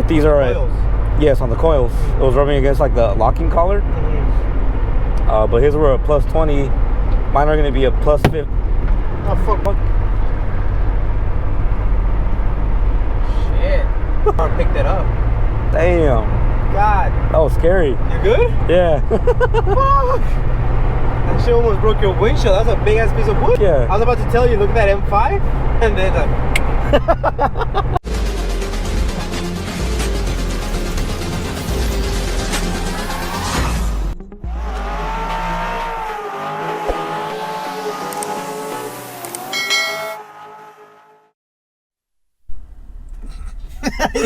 But these are yes, on the coils. It was rubbing against like the locking collar. But his were a plus 20. Mine are going to be a plus 50. Oh, fuck. Shit. I picked it up. Damn. God. That was scary. You good? Yeah. Fuck. That shit almost broke your windshield. That's a big ass piece of wood. Yeah. I was about to tell you, look at that M5. And then like...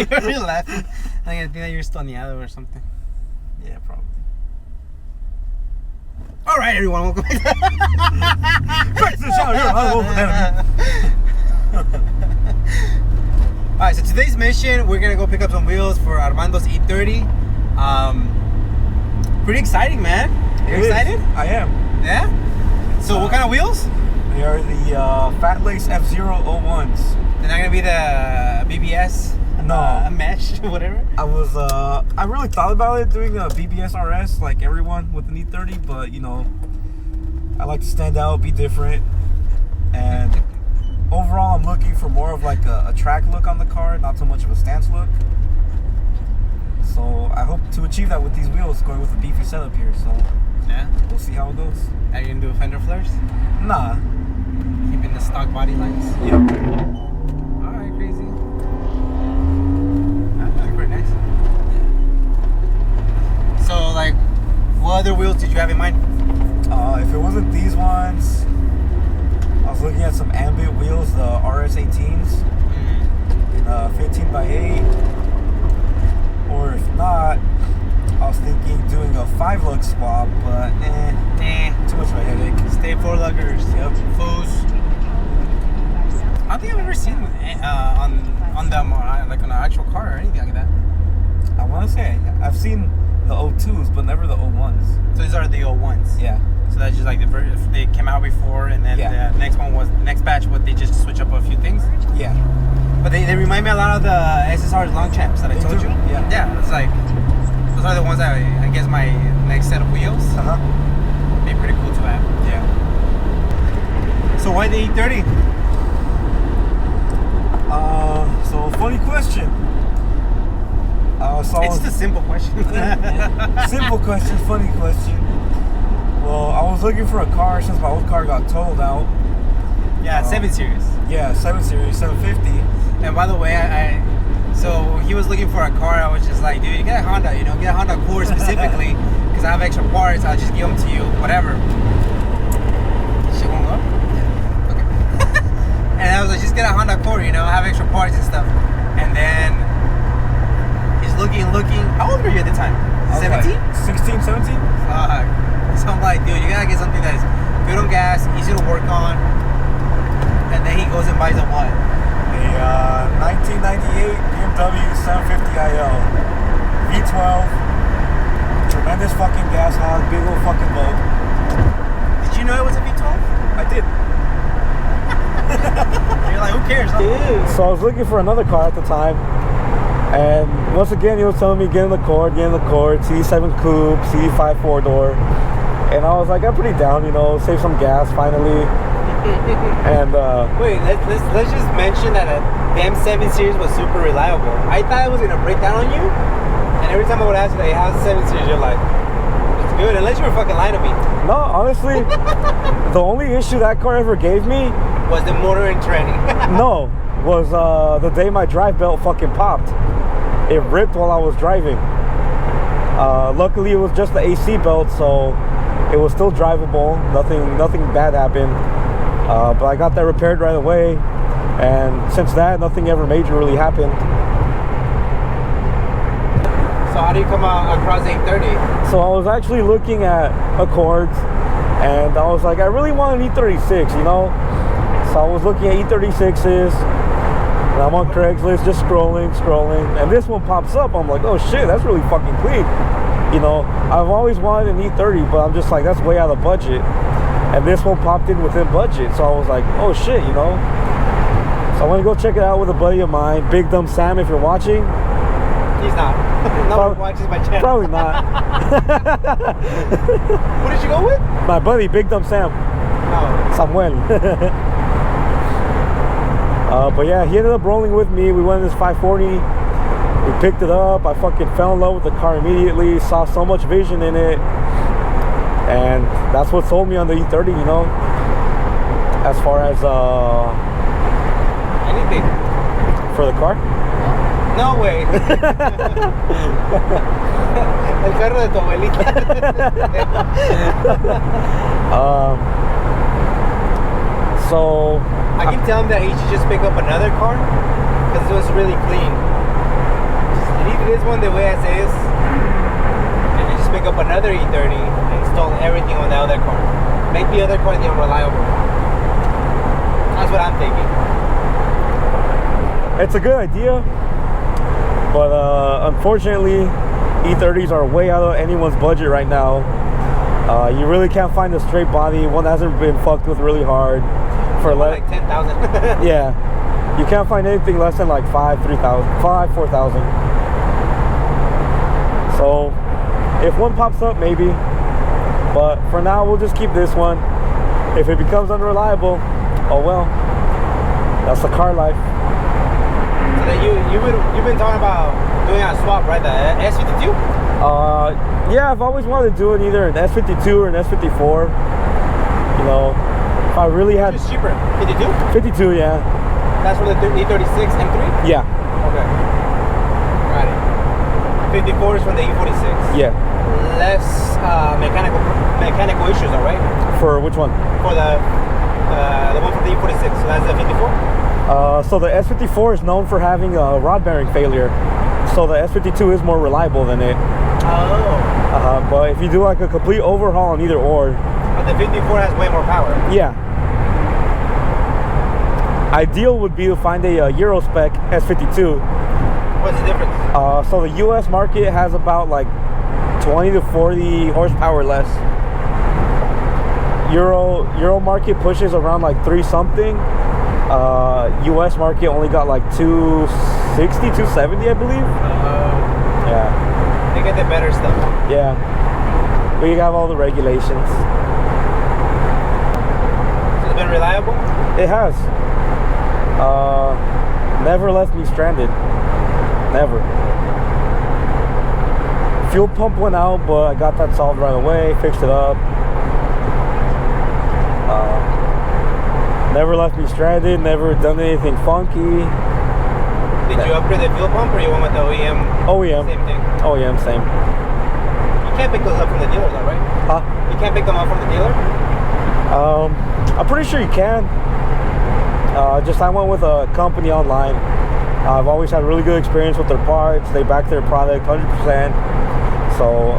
You're laughing. I think that you're stoneado or something. Yeah, probably. All right, everyone, welcome back to the show. All right, so today's mission, we're gonna go pick up some wheels for Armando's E30. Pretty exciting, man. You excited? I am. Yeah. So, what kind of wheels? They are the Fat Lace F-Zero 01s. They're not gonna be the BBS. No, mesh, whatever. I really thought about it doing a BBS RS like everyone with an E30, but you know, I like to stand out, be different, and overall, I'm looking for more of like a track look on the car, not so much of a stance look. So I hope to achieve that with these wheels, going with a beefy setup here. So yeah, we'll see how it goes. Are you gonna do fender flares? Nah. Keeping the stock body lines. Yep. So, like, what other wheels did you have in mind? If it wasn't these ones, I was looking at some ambient wheels, the RS18s, in 15 by 8. Or if not, I was thinking doing a 5-lug swap, but too much of a headache. Stay 4-luggers. Yep. Foos. I don't think I've ever seen on them like on an actual car or anything like that. I want to say I've seen the O2s, but never the O1s. So these are the O1s. Yeah. So that's just like they came out before, and then the next one was the next batch. What they just switch up a few things. Yeah. But they remind me a lot of the SSR's long champs that I told you. Yeah. Yeah. It's like those are the ones that I guess my next set of wheels. Be pretty cool to have. Yeah. So why the E30? So funny question. It's the simple question. Simple question, funny question. Well, I was looking for a car since my old car got totaled out. Yeah, 7 Series. Yeah, 7 Series, 750. And by the way, so he was looking for a car. I was just like, dude, you get a Honda, get a Honda Accord specifically, because I have extra parts. I'll just give them to you, whatever. Shit won't go? Yeah. Okay. And I was like, just get a Honda Accord, I have extra parts and stuff. And then looking. How old were you at the time? 17? Like 16, 17? So I'm like, dude, you gotta get something that is good on gas, easy to work on. And then he goes and buys a what? A 1998 BMW 750iL V12. Tremendous fucking gas hog, big old fucking boat. Did you know it was a V12? I did. You're like, who cares? Dude. So I was looking for another car at the time. And once again, he was telling me, get in the Accord, C7 Coupe, C5 4-door. And I was like, I'm pretty down, save some gas finally. And wait, let's just mention that the M7 Series was super reliable. I thought it was gonna break down on you. And every time I would ask you, like, how's the 7 Series? You're like, it's good, unless you were fucking lying to me. No, honestly, the only issue that car ever gave me was the motor and tranny. No, was the day my drive belt fucking popped. It ripped while I was driving. Luckily, it was just the AC belt, so it was still drivable. Nothing bad happened. But I got that repaired right away, and since that, nothing ever major really happened. So how do you come across the E30? So I was actually looking at Accords, and I was like, I really want an E36, So I was looking at E36s. And I'm on Craigslist just scrolling, and this one pops up. I'm like, oh shit, that's really fucking clean. I've always wanted an E30, but I'm just like, that's way out of budget. And this one popped in within budget, so I was like, oh shit, So I want to go check it out with a buddy of mine, Big Dumb Sam, if you're watching. He's not. No one watches my channel. Probably not. Who did you go with? My buddy, Big Dumb Sam. Oh. Samuel. But yeah, he ended up rolling with me. We went in this 540. We picked it up. I fucking fell in love with the car immediately. Saw so much vision in it. And that's what sold me on the E30, you know. As far as anything for the car. No way. El carro de tu abuelita. So I keep telling him that he should just pick up another car because it was really clean. Just leave this one the way as is, and then just pick up another E30 and install everything on the other car. Make the other car the unreliable. That's what I'm thinking. It's a good idea, but unfortunately, E30s are way out of anyone's budget right now. You really can't find a straight body, one that hasn't been fucked with really hard. For like 10,000. Yeah, you can't find anything less than like 4,000. So if one pops up, maybe, but for now we'll just keep this one. If it becomes unreliable, oh well, that's the car life. So then you've been talking about doing a swap, right? The S52? Yeah, I've always wanted to do it, either an S52 or an S54. You know, if I really had... It's cheaper. 52? 52, yeah. That's for the E36 M3? Yeah. Okay. Got it. 54 is for the E46. Yeah. Less mechanical issues, all right? For which one? For the one for the E46. So that's the 54? So the S54 is known for having a rod bearing failure. So the S52 is more reliable than it. Oh. But if you do like a complete overhaul on either or... But the 54 has way more power. Yeah. Ideal would be to find a Euro spec S52. What's the difference? So the US market has about like 20 to 40 horsepower less. Euro market pushes around like 3 something. US market only got like 260, 270, I believe. Yeah. They get the better stuff. Yeah. But you have all the regulations. So it's been reliable? It has. Never left me stranded. Never. Fuel pump went out, but I got that solved right away, fixed it up. Never left me stranded, never done anything funky. Did you upgrade the fuel pump or you went with the OEM? OEM. Same thing? OEM, same. You can't pick those up from the dealer though, right? Huh? You can't pick them up from the dealer? I'm pretty sure you can. Just I went with a company online. I've always had really good experience with their parts. They back their product 100%. So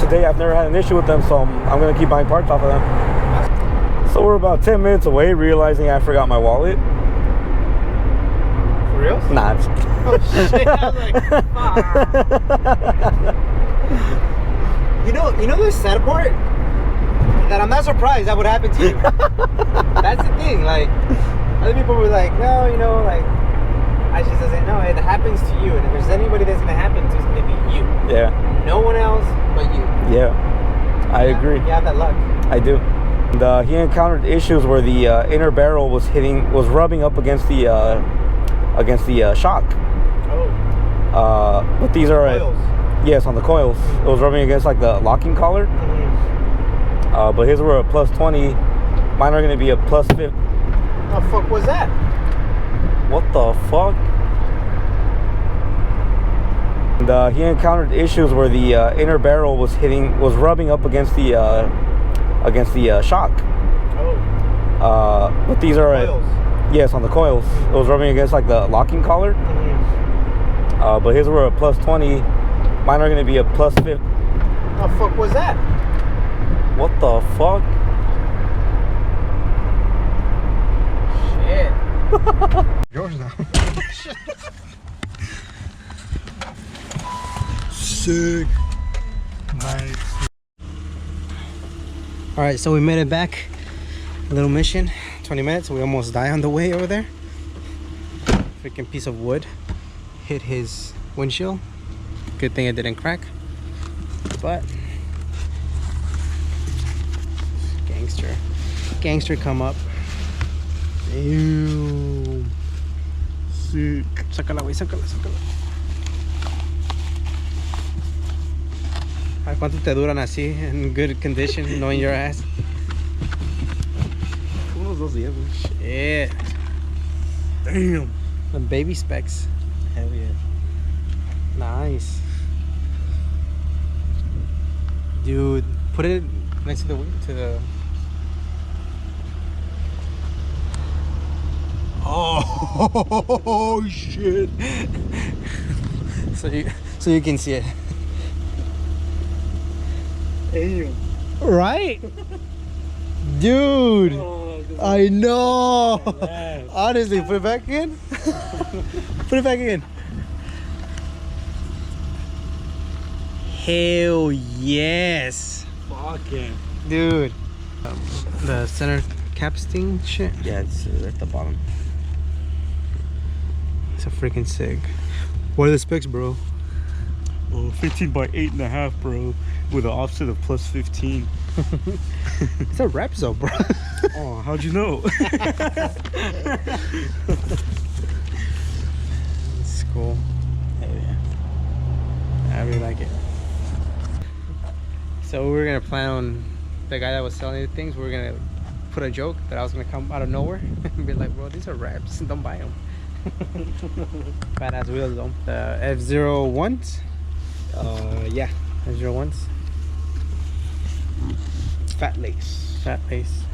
today I've never had an issue with them, so I'm gonna keep buying parts off of them. So we're about 10 minutes away, realizing I forgot my wallet. For real? Nah, I'm just kidding. Oh shit! I was like, fuck. You know the sad part? That I'm not surprised that would happen to you. That's the thing. Like, other people were like, no, you know, like, I just doesn't know. It happens to you, and if there's anybody that's gonna happen to, it's gonna be you. Yeah. No one else but you. Yeah, I agree. You have that luck. I do. And, he encountered issues where the inner barrel was rubbing up against the shock. Oh. But these are Coils. Yes, on the coils. It was rubbing against like the locking collar. Mm-hmm. But his were a plus 20. Mine are gonna be a plus 50. The fuck was that? What the fuck? And, he encountered issues where the inner barrel was rubbing up against the shock. Oh. But these are Coils. Yes, on the coils. It was rubbing against like the locking collar. Mm-hmm. But his were a plus 20. Mine are gonna be a plus 50. The fuck was that? What the fuck? Shit. Yours now. Sick. Nice. All right, so we made it back. A little mission, 20 minutes. We almost died on the way over there. Freaking piece of wood hit his windshield. Good thing it didn't crack. But gangster come up. Ew. Sick. Sácala, güey, sácala. ¿A cuánto te duran así in good condition, knowing your ass? Unos 2 días, güey. Shit. Damn. The baby specs. Hell yeah. Nice. Dude, put it next to the Oh shit. so you can see it. Damn. Right? Dude. I know. Honestly, put it back in. Put it back in. Hell yes. Fuck yeah. Dude. The center capsting shit. Yeah, it's at the bottom. It's a freaking sick. What are the specs, bro? Oh, 15 by 8.5, bro. With an offset of plus 15. It's a Repso, bro. Oh, how'd you know? It's cool. Hell yeah. I really like it. So we were gonna plan on the guy that was selling the things. We were gonna put a joke that I was gonna come out of nowhere and be like, bro, these are wraps. Don't buy them. Badass wheels though. The F01s. Yeah. F01s. Fat lace. Fat face.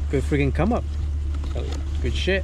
Good freaking come up. Hell yeah. Good shit.